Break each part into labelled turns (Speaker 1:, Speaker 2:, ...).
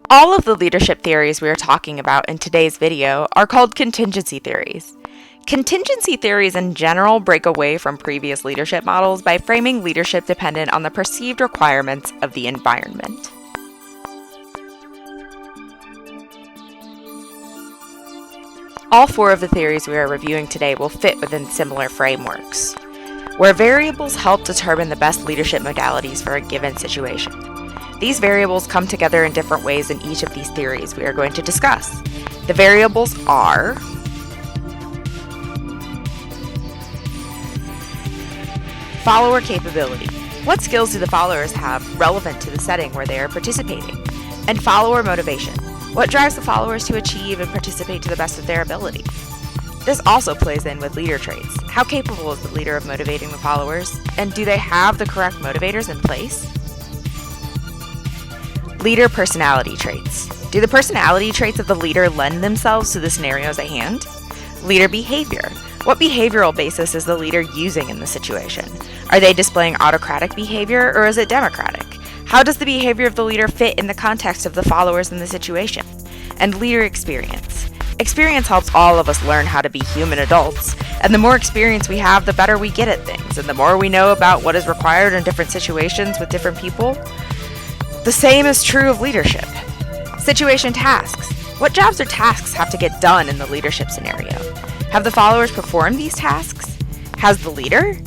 Speaker 1: All of the leadership theories we are talking about in today's video are called contingency theories. Contingency theories in general break away from previous leadership models by framing leadership dependent on the perceived requirements of the environment. All four of the theories we are reviewing today will fit within similar frameworks, where variables help determine the best leadership modalities for a given situation. These variables come together in different ways in each of these theories we are going to discuss. The variables are follower capability. What skills do the followers have relevant to the setting where they are participating? And follower motivation. What drives the followers to achieve and participate to the best of their ability? This also plays in with leader traits. How capable is the leader of motivating the followers? And do they have the correct motivators in place? Leader personality traits. Do the personality traits of the leader lend themselves to the scenarios at hand? Leader behavior. What behavioral basis is the leader using in the situation? Are they displaying autocratic behavior or is it democratic? How does the behavior of the leader fit in the context of the followers in the situation? And leader experience. Experience helps all of us learn how to be human adults, and the more experience we have, the better we get at things, and the more we know about what is required in different situations with different people. The same is true of leadership. Situation tasks. What jobs or tasks have to get done in the leadership scenario? Have the followers performed these tasks? Has the leader?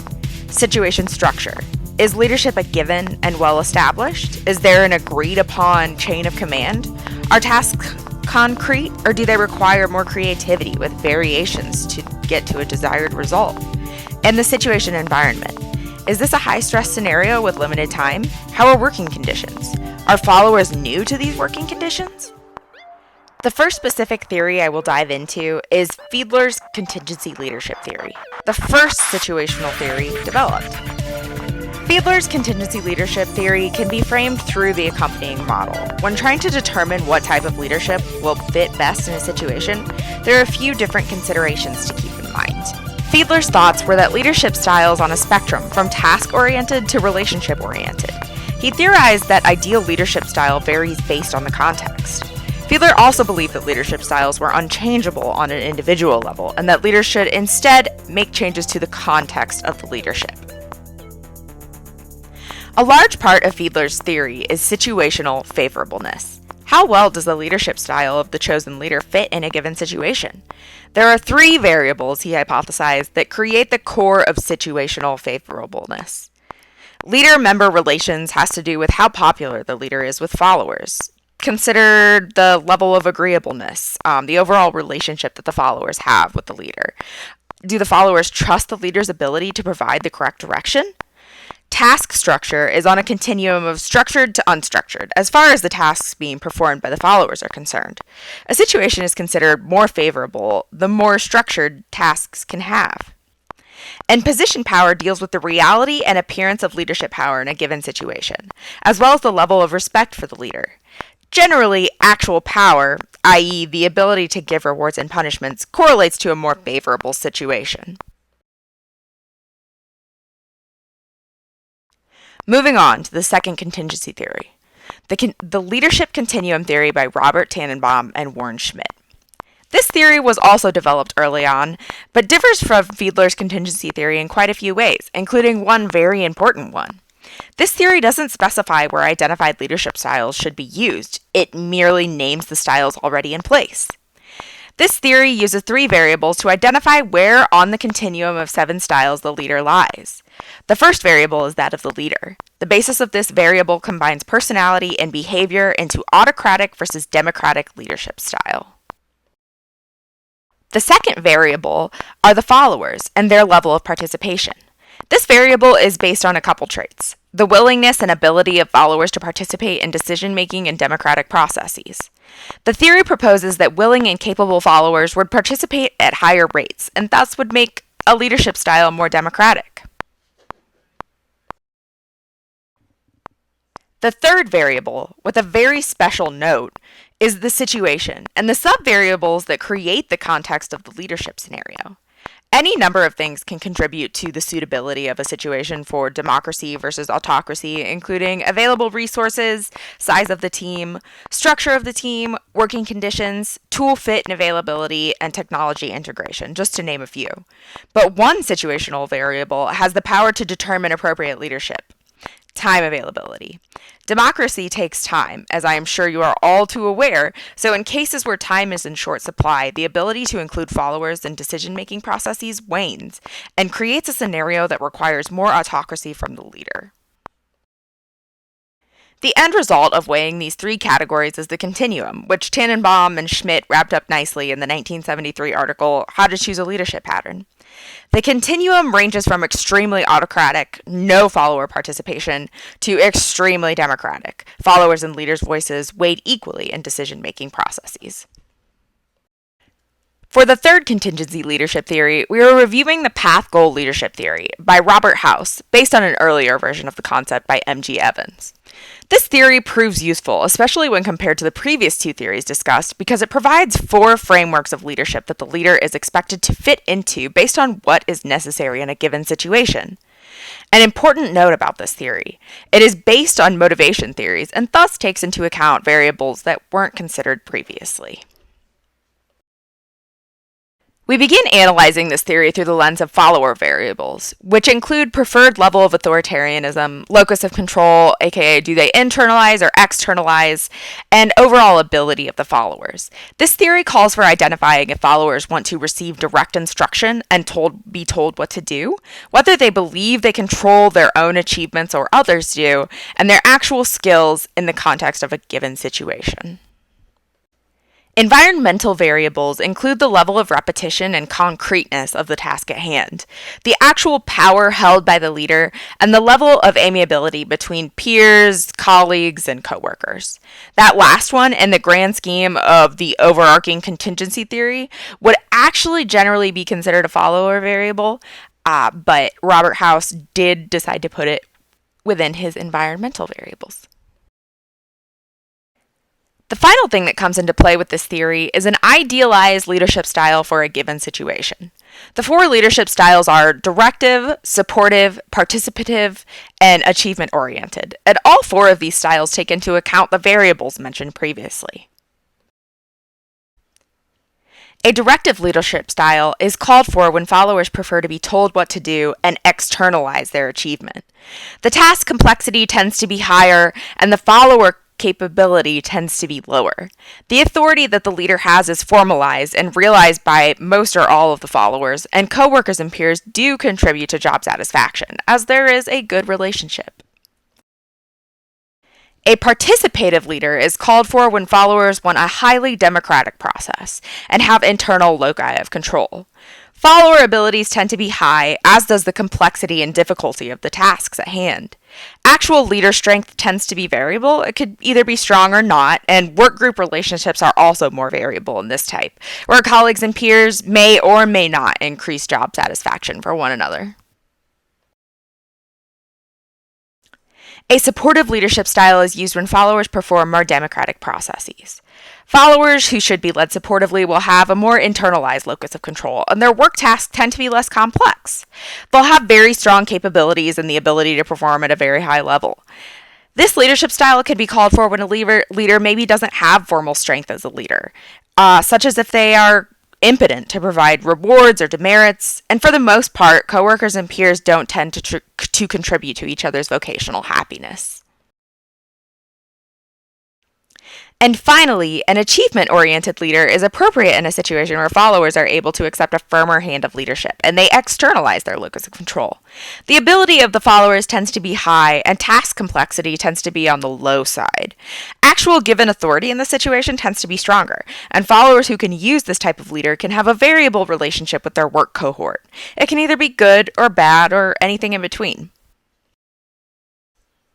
Speaker 1: Situation structure. Is leadership a given and well established? Is there an agreed upon chain of command? Are tasks concrete, or do they require more creativity with variations to get to a desired result? And the situation environment. Is this a high-stress scenario with limited time? How are working conditions? Are followers new to these working conditions? The first specific theory I will dive into is Fiedler's contingency leadership theory, the first situational theory developed. Fiedler's contingency leadership theory can be framed through the accompanying model. When trying to determine what type of leadership will fit best in a situation, there are a few different considerations to keep in mind. Fiedler's thoughts were that leadership styles on a spectrum from task-oriented to relationship-oriented. He theorized that ideal leadership style varies based on the context. Fiedler also believed that leadership styles were unchangeable on an individual level, and that leaders should instead make changes to the context of the leadership. A large part of Fiedler's theory is situational favorableness. How well does the leadership style of the chosen leader fit in a given situation? There are three variables, he hypothesized, that create the core of situational favorableness. Leader-member relations has to do with how popular the leader is with followers. Consider the level of agreeableness, the overall relationship that the followers have with the leader. Do the followers trust the leader's ability to provide the correct direction? Task structure is on a continuum of structured to unstructured, as far as the tasks being performed by the followers are concerned. A situation is considered more favorable the more structured tasks can have. And position power deals with the reality and appearance of leadership power in a given situation, as well as the level of respect for the leader. Generally, actual power, i.e. the ability to give rewards and punishments, correlates to a more favorable situation. Moving on to the second contingency theory, the leadership continuum theory by Robert Tannenbaum and Warren Schmidt. This theory was also developed early on, but differs from Fiedler's contingency theory in quite a few ways, including one very important one. This theory doesn't specify where identified leadership styles should be used, it merely names the styles already in place. This theory uses three variables to identify where on the continuum of 7 styles the leader lies. The first variable is that of the leader. The basis of this variable combines personality and behavior into autocratic versus democratic leadership style. The second variable are the followers and their level of participation. This variable is based on a couple traits: the willingness and ability of followers to participate in decision-making and democratic processes. The theory proposes that willing and capable followers would participate at higher rates, and thus would make a leadership style more democratic. The third variable, with a very special note, is the situation and the subvariables that create the context of the leadership scenario. Any number of things can contribute to the suitability of a situation for democracy versus autocracy, including available resources, size of the team, structure of the team, working conditions, tool fit and availability, and technology integration, just to name a few. But one situational variable has the power to determine appropriate leadership: time availability. Democracy takes time, as I am sure you are all too aware, so in cases where time is in short supply, the ability to include followers in decision-making processes wanes and creates a scenario that requires more autocracy from the leader. The end result of weighing these three categories is the continuum, which Tannenbaum and Schmidt wrapped up nicely in the 1973 article, How to Choose a Leadership Pattern. The continuum ranges from extremely autocratic, no follower participation, to extremely democratic, followers and leaders' voices weighed equally in decision-making processes. For the third contingency leadership theory, we are reviewing the path-goal leadership theory by Robert House, based on an earlier version of the concept by M.G. Evans. This theory proves useful, especially when compared to the previous two theories discussed, because it provides 4 frameworks of leadership that the leader is expected to fit into based on what is necessary in a given situation. An important note about this theory: it is based on motivation theories and thus takes into account variables that weren't considered previously. We begin analyzing this theory through the lens of follower variables, which include preferred level of authoritarianism, locus of control, aka do they internalize or externalize, and overall ability of the followers. This theory calls for identifying if followers want to receive direct instruction and be told what to do, whether they believe they control their own achievements or others do, and their actual skills in the context of a given situation. Environmental variables include the level of repetition and concreteness of the task at hand, the actual power held by the leader, and the level of amiability between peers, colleagues, and coworkers. That last one, in the grand scheme of the overarching contingency theory, would actually generally be considered a follower variable, but Robert House did decide to put it within his environmental variables. The final thing that comes into play with this theory is an idealized leadership style for a given situation. The 4 leadership styles are directive, supportive, participative, and achievement-oriented, and all 4 of these styles take into account the variables mentioned previously. A directive leadership style is called for when followers prefer to be told what to do and externalize their achievement. The task complexity tends to be higher, and the follower capability tends to be lower. The authority that the leader has is formalized and realized by most or all of the followers, and coworkers and peers do contribute to job satisfaction, as there is a good relationship. A participative leader is called for when followers want a highly democratic process and have internal loci of control. Follower abilities tend to be high, as does the complexity and difficulty of the tasks at hand. Actual leader strength tends to be variable. It could either be strong or not, and work group relationships are also more variable in this type, where colleagues and peers may or may not increase job satisfaction for one another. A supportive leadership style is used when followers perform more democratic processes. Followers who should be led supportively will have a more internalized locus of control, and their work tasks tend to be less complex. They'll have very strong capabilities and the ability to perform at a very high level. This leadership style can be called for when a leader maybe doesn't have formal strength as a leader, such as if they are impotent to provide rewards or demerits, and for the most part, coworkers and peers don't tend to contribute to each other's vocational happiness. And finally, an achievement-oriented leader is appropriate in a situation where followers are able to accept a firmer hand of leadership, and they externalize their locus of control. The ability of the followers tends to be high, and task complexity tends to be on the low side. Actual given authority in the situation tends to be stronger, and followers who can use this type of leader can have a variable relationship with their work cohort. It can either be good or bad or anything in between.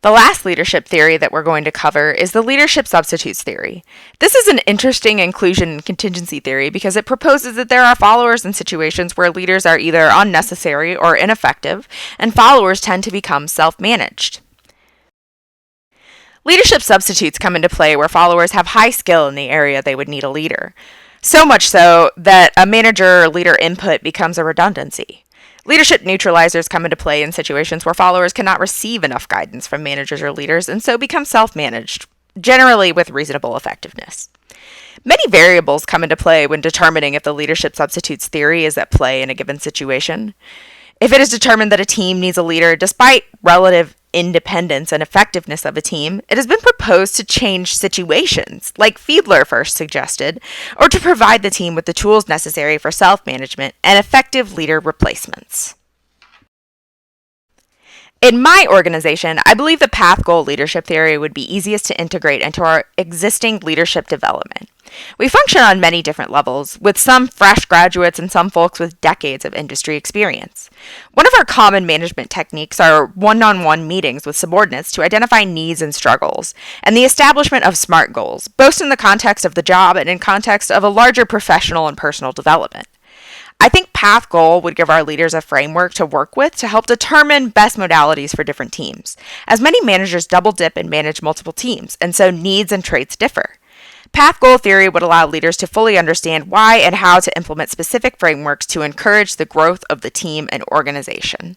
Speaker 1: The last leadership theory that we're going to cover is the leadership substitutes theory. This is an interesting inclusion in contingency theory because it proposes that there are followers in situations where leaders are either unnecessary or ineffective, and followers tend to become self-managed. Leadership substitutes come into play where followers have high skill in the area they would need a leader. So much so that a manager leader input becomes a redundancy. Leadership neutralizers come into play in situations where followers cannot receive enough guidance from managers or leaders and so become self managed, generally with reasonable effectiveness. Many variables come into play when determining if the leadership substitutes theory is at play in a given situation. If it is determined that a team needs a leader despite relative independence and effectiveness of a team, it has been proposed to change situations, like Fiedler first suggested, or to provide the team with the tools necessary for self-management and effective leader replacements. In my organization, I believe the path goal leadership theory would be easiest to integrate into our existing leadership development. We function on many different levels, with some fresh graduates and some folks with decades of industry experience. One of our common management techniques are one-on-one meetings with subordinates to identify needs and struggles, and the establishment of SMART goals, both in the context of the job and in context of a larger professional and personal development. I think Path Goal would give our leaders a framework to work with to help determine best modalities for different teams, as many managers double dip and manage multiple teams, and so needs and traits differ. Path Goal theory would allow leaders to fully understand why and how to implement specific frameworks to encourage the growth of the team and organization.